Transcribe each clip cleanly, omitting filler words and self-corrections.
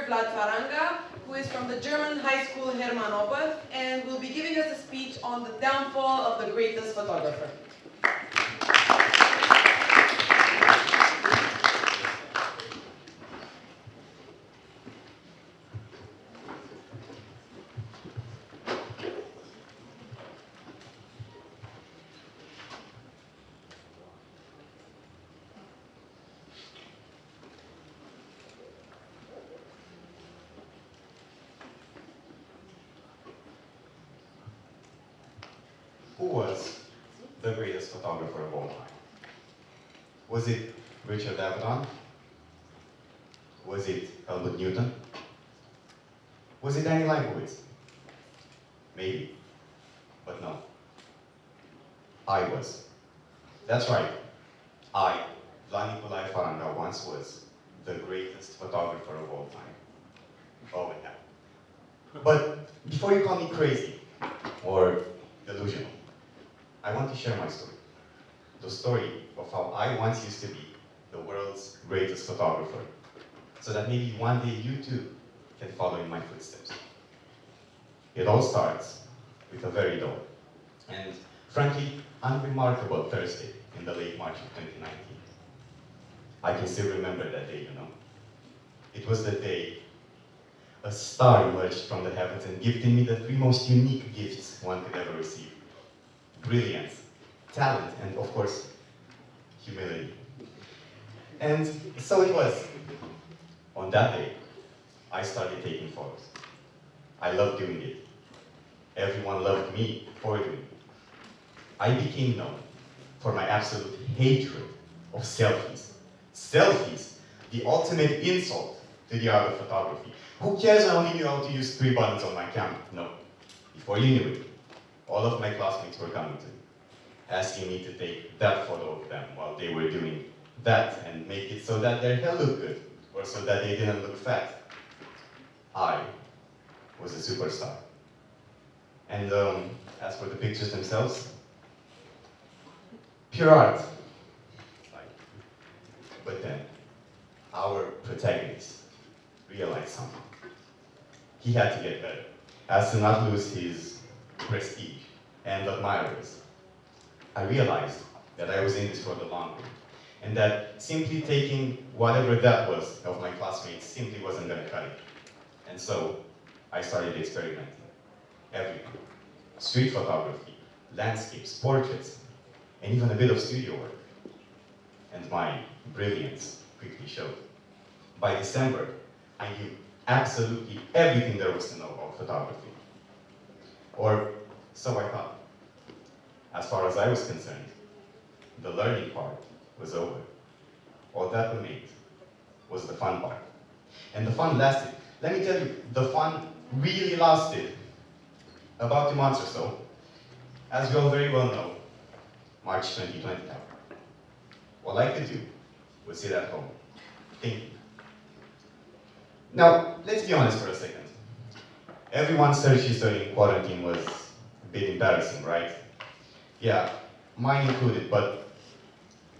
Vlad Faranga, who is from the German high school Hermannobert, and will be giving us a speech on the downfall of the greatest photographer. Who was the greatest photographer of all time? Was it Richard Avedon? Was it Helmut Newton? Was it Danny Leibowitz? Maybe, but no. I was. That's right. I, Vlad Niculaie Faranga, once was the greatest photographer of all time. Oh, yeah. But before you call me crazy or delusional, I want to share my story. The story of how I once used to be the world's greatest photographer, so that maybe one day you too can follow in my footsteps. It all starts with a very dull and, frankly, unremarkable Thursday in the late March of 2019. I can still remember that day, you know. It was the day a star emerged from the heavens and gifted me the three most unique gifts one could ever receive: brilliance, talent, and of course, humility. And so it was. On that day, I started taking photos. I loved doing it. Everyone loved me for doing it. I became known for my absolute hatred of selfies. Selfies, the ultimate insult to the art of photography. Who cares I only knew how to use 3 buttons on my camera? No. Before you knew it, all of my classmates were coming to me, asking me to take that photo of them while they were doing that and make it so that their hair looked good, or so that they didn't look fat. I was a superstar. And as for the pictures themselves, pure art. But then, our protagonist realized something. He had to get better, as to not lose his prestige and admirers. I realized that I was in this for the long run, and that simply taking whatever that was of my classmates simply wasn't going to cut it. And so, I started experimenting. Everything. Street photography, landscapes, portraits, and even a bit of studio work. And my brilliance quickly showed. By December, I knew absolutely everything there was to know about photography. Or so I thought. As far as I was concerned, the learning part was over. All that remained was the fun part. And the fun lasted. Let me tell you, the fun really lasted about 2 months or so. As you all very well know, March 2020 happened. All I could do was sit at home, thinking. Now, let's be honest for a second. Everyone's search history in quarantine was a bit embarrassing, right? Yeah, mine included, but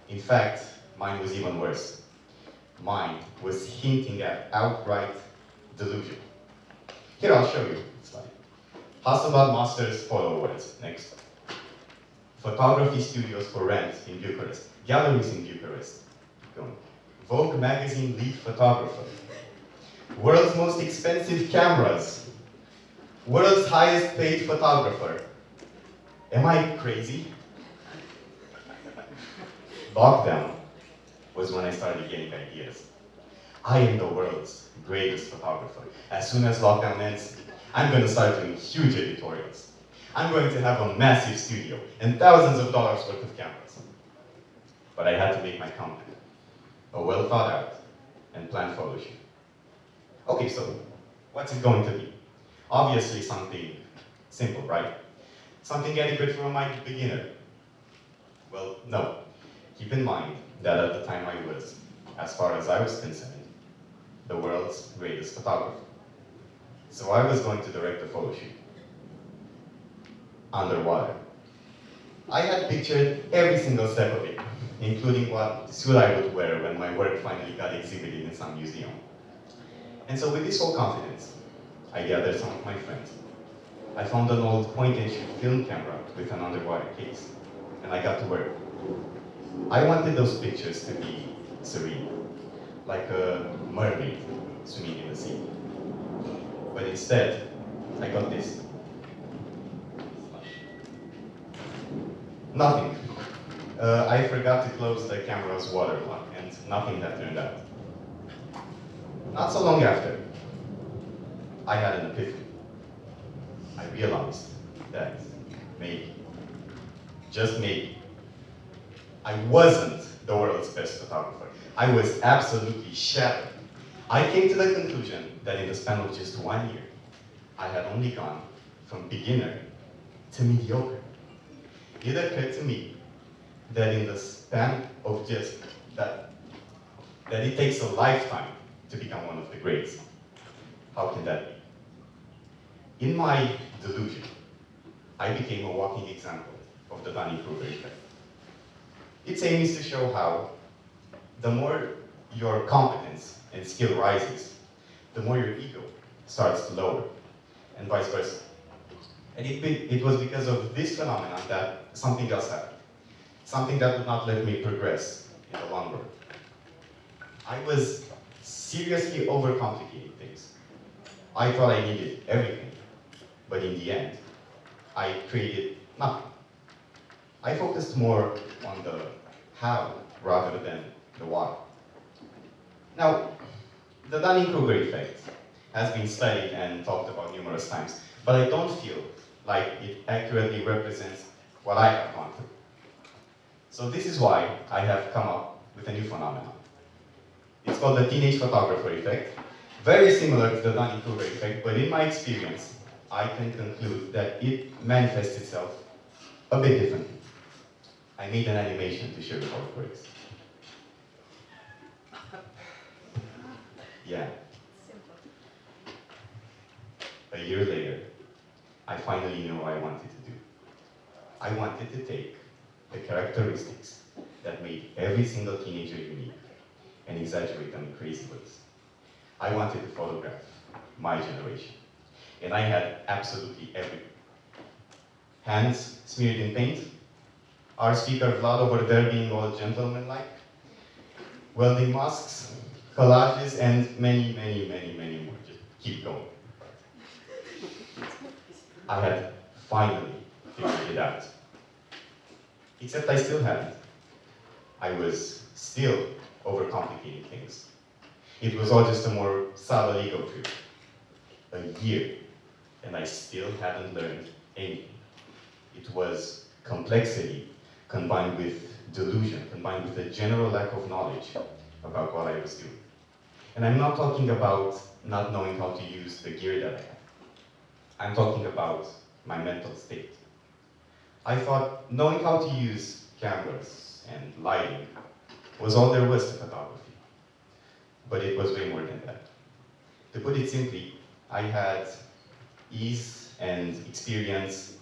in fact, mine was even worse. Mine was hinting at outright delusion. Here, I'll show you. Slide. Hasselblad Masters Photo Awards. Next. Photography studios for rent in Bucharest. Galleries in Bucharest. Going. Vogue magazine lead photographer. World's most expensive cameras. World's highest paid photographer. Am I crazy? Lockdown was when I started getting ideas. I am the world's greatest photographer. As soon as lockdown ends, I'm going to start doing huge editorials. I'm going to have a massive studio and thousands of dollars worth of cameras. But I had to make my comeback. A well thought out and planned photo shoot. Okay, so what's it going to be? Obviously something simple, right? Something adequate for a beginner. Well, no. Keep in mind that at the time I was, as far as I was concerned, the world's greatest photographer. So I was going to direct the photo shoot. Underwater. I had pictured every single step of it, including what suit I would wear when my work finally got exhibited in some museum. And so with this whole confidence, I gathered some of my friends. I found an old point-and-shoot film camera with an underwater case, and I got to work. I wanted those pictures to be serene, like a mermaid swimming in the sea. But instead, I got this. Nothing. I forgot to close the camera's water plug, and nothing had turned out. Not so long after, I had an epiphany. I realized that maybe, just maybe, I wasn't the world's best photographer. I was absolutely shattered. I came to the conclusion that in the span of just 1 year, I had only gone from beginner to mediocre. It occurred to me that in the span of just that it takes a lifetime to become one of the greats. How can that be? In my delusion, I became a walking example of the Dunning-Kruger effect. Its aim is to show how the more your competence and skill rises, the more your ego starts to lower, and vice versa. And it was because of this phenomenon that something else happened. Something that would not let me progress in the long run. I was seriously overcomplicating things. I thought I needed everything, but in the end, I created nothing. I focused more on the how rather than the why. Now, the Dunning-Kruger effect has been studied and talked about numerous times, but I don't feel like it accurately represents what I have gone through. So this is why I have come up with a new phenomenon. It's called the teenage photographer effect. Very similar to the Dunning-Kruger effect, but in my experience, I can conclude that it manifests itself a bit differently. I made an animation to show you how it works. Yeah. A year later, I finally knew what I wanted to do. I wanted to take the characteristics that made every single teenager unique and exaggerate them in crazy ways. I wanted to photograph my generation. And I had absolutely everything. Hands smeared in paint, our speaker Vlad over there being all gentleman-like, welding masks, collages, and many, many, many, many more. Just keep going. I had finally figured it out. Except I still hadn't. I was still overcomplicating things. It was all just a more subtle ego trip. A year, and I still hadn't learned anything. It was complexity combined with delusion, combined with a general lack of knowledge about what I was doing. And I'm not talking about not knowing how to use the gear that I have. I'm talking about my mental state. I thought knowing how to use cameras and lighting was all there was to photography. But it was way more than that. To put it simply, I had ease and experience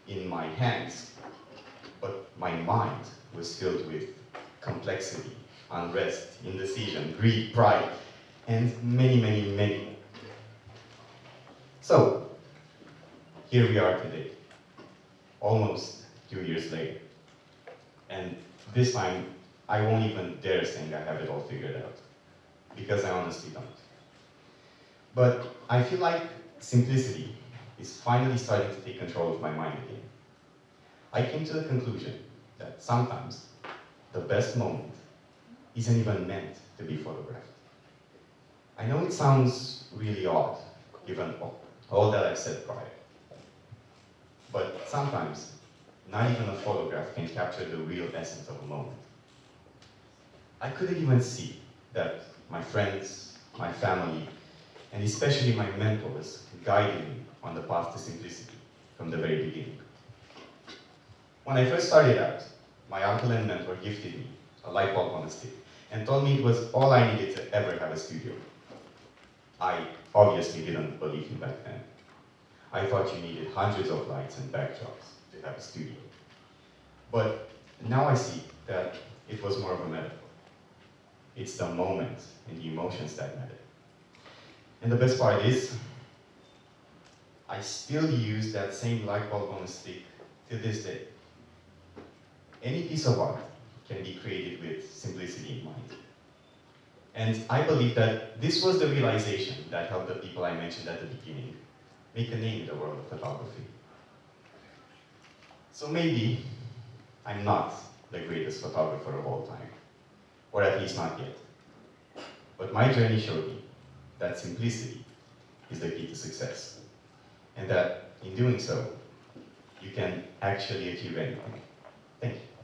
in my hands, but my mind was filled with complexity, unrest, indecision, greed, pride, and many, many, many more. So, here we are today, almost 2 years later. And this time, I won't even dare saying I have it all figured out, because I honestly don't. But I feel like simplicity is finally starting to take control of my mind again. I came to the conclusion that sometimes the best moment isn't even meant to be photographed. I know it sounds really odd, given all that I've said prior. But sometimes, not even a photograph can capture the real essence of a moment. I couldn't even see that my friends, my family, and especially my mentors guided me on the path to simplicity from the very beginning. When I first started out, my uncle and mentor gifted me a light bulb on a stick and told me it was all I needed to ever have a studio. I obviously didn't believe him back then. I thought you needed hundreds of lights and backdrops to have a studio. But now I see that it was more of a metaphor. It's the moment and the emotions that matter. And the best part is, I still use that same light bulb on a stick to this day. Any piece of art can be created with simplicity in mind. And I believe that this was the realization that helped the people I mentioned at the beginning make a name in the world of photography. So maybe I'm not the greatest photographer of all time, or at least not yet. But my journey showed me that simplicity is the key to success, and that in doing so, you can actually achieve anything. Thank you.